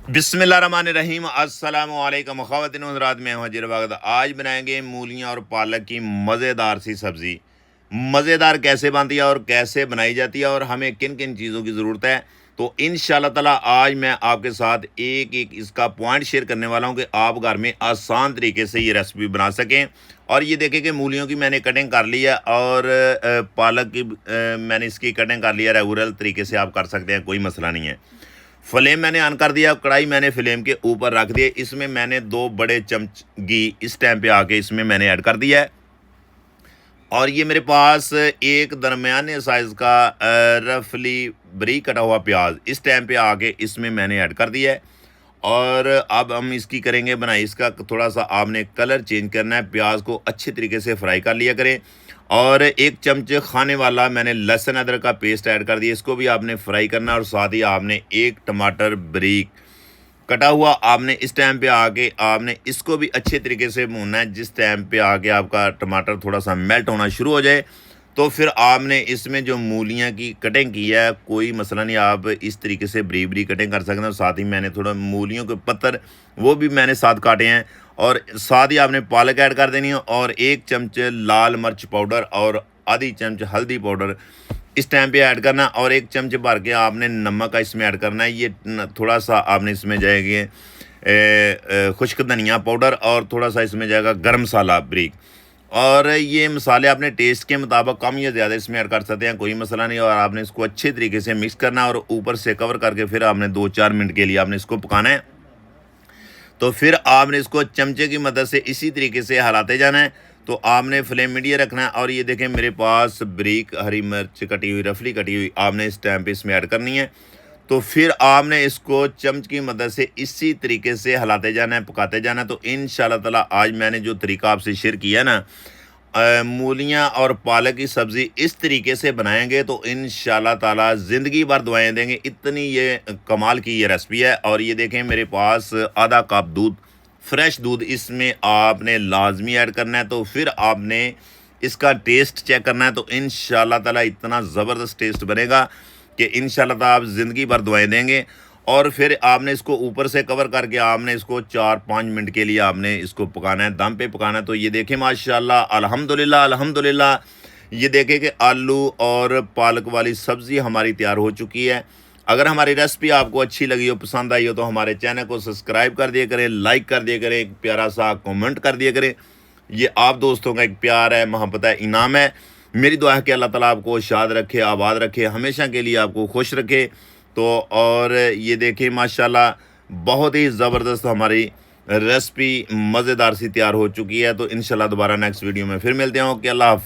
बिस्मिल्लाहिर्रहमानिर्रहीम अस्सलामु अलैकुम ख़वातीन और हज़रात, मैं हूं हाजिर वक्त। आज बनाएंगे मूलियां और पालक की मज़ेदार सी सब्ज़ी। मज़ेदार कैसे बनती है और कैसे बनाई जाती है और हमें किन किन चीज़ों की ज़रूरत है, तो इंशाअल्लाह ताला आज मैं आपके साथ एक एक इसका पॉइंट शेयर करने वाला हूं कि आप घर में आसान तरीके से ये रेसिपी बना सकें। और ये देखें कि मूलियों की मैंने कटिंग कर ली है और पालक की मैंने इसकी कटिंग कर लिया। रेगुलर तरीके से आप कर सकते हैं, कोई मसला नहीं है। फ्लेम मैंने ऑन कर दिया, कढ़ाई मैंने फ्लेम के ऊपर रख दी। इसमें मैंने 2 बड़े चम्मच घी इस टाइम पे आके इसमें मैंने ऐड कर दिया है। और ये मेरे पास एक दरमियाने साइज़ का रफली बारीक कटा हुआ प्याज इस टाइम पे आके इसमें मैंने ऐड कर दिया है। और अब हम इसकी करेंगे बनाई। इसका थोड़ा सा आपने कलर चेंज करना है। प्याज को अच्छे तरीके से फ्राई कर लिया करें। और 1 चमच खाने वाला मैंने लहसुन अदरक का पेस्ट ऐड कर दिया, इसको भी आपने फ्राई करना है। और साथ ही आपने 1 टमाटर बारीक कटा हुआ आपने इस टाइम पे आके आपने इसको भी अच्छे तरीके से भूनना है। जिस टाइम पे आके आपका टमाटर थोड़ा सा मेल्ट होना शुरू हो जाए, तो फिर आपने इसमें जो मूलियां की कटिंग की है, कोई मसला नहीं, आप इस तरीके से बरीक बरीक कटिंग कर सकते हैं। और साथ ही मैंने थोड़ा मूलियों के पत्तर वो भी मैंने साथ काटे हैं। और साथ ही आपने पालक ऐड कर देनी है। और 1 चमच लाल मिर्च पाउडर और आधी चमच हल्दी पाउडर इस टाइम पे ऐड करना। और 1 चमच भर के आपने नमक का इसमें ऐड करना है। ये थोड़ा सा आपने इसमें जाएगी खुश्क धनिया पाउडर और थोड़ा सा इसमें जाएगा गर्म मसाला बारीक। और ये मसाले आपने टेस्ट के मुताबिक कम या ज़्यादा इसमें ऐड कर सकते हैं, कोई मसला नहीं। और आपने इसको अच्छे तरीके से मिक्स करना है और ऊपर से कवर करके फिर आपने 2-4 मिनट के लिए आपने इसको पकाना है। तो फिर आपने इसको चमचे की मदद से इसी तरीके से हिलाते जाना है। तो आपने फ्लेम मीडियम रखना है। और ये देखें मेरे पास बारीक हरी मिर्च कटी हुई, रफली कटी हुई, आपने इस टाइम पे इसमें ऐड करनी है। तो फिर आपने इसको चम्मच की मदद से इसी तरीके से हिलाते जाना है, पकाते जाना है। तो इंशाल्लाह ताला आज मैंने जो तरीका आपसे शेयर किया है ना, मूलियाँ और पालक की सब्ज़ी इस तरीके से बनाएंगे तो इंशाल्लाह ताला ज़िंदगी भर दुआएँ देंगे। इतनी ये कमाल की ये रेसिपी है। और ये देखें मेरे पास आधा कप दूध, फ्रेश दूध इसमें आपने लाजमी ऐड करना है। तो फिर आपने इसका टेस्ट चेक करना है। तो इंशाल्लाह ताला इतना ज़बरदस्त टेस्ट बनेगा कि इंशाल्लाह ताला आप ज़िंदगी भर दुआएँ देंगे। और फिर आपने इसको ऊपर से कवर करके आपने इसको 4-5 मिनट के लिए आपने इसको पकाना है, दम पे पकाना है। तो ये देखें माशाल्लाह अल्हम्दुलिल्लाह अल्हम्दुलिल्लाह, ये देखें कि आलू और पालक वाली सब्ज़ी हमारी तैयार हो चुकी है। अगर हमारी रेसिपी आपको अच्छी लगी हो, पसंद आई हो, तो हमारे चैनल को सब्सक्राइब कर दिया करें, लाइक कर दिया करें, एक प्यारा सा कमेंट कर दिया करें। ये आप दोस्तों का एक प्यार है, मोहब्बत है, इनाम है। मेरी दुआ है कि अल्लाह ताला आपको शाद रखे, आबाद रखे, हमेशा के लिए आपको खुश रखे। तो और ये देखिए माशाल्लाह बहुत ही ज़बरदस्त हमारी रेसिपी मज़ेदार सी तैयार हो चुकी है। तो इंशाल्लाह दोबारा नेक्स्ट वीडियो में फिर मिलते हैं। ओके, अल्लाह हाफ़िज़।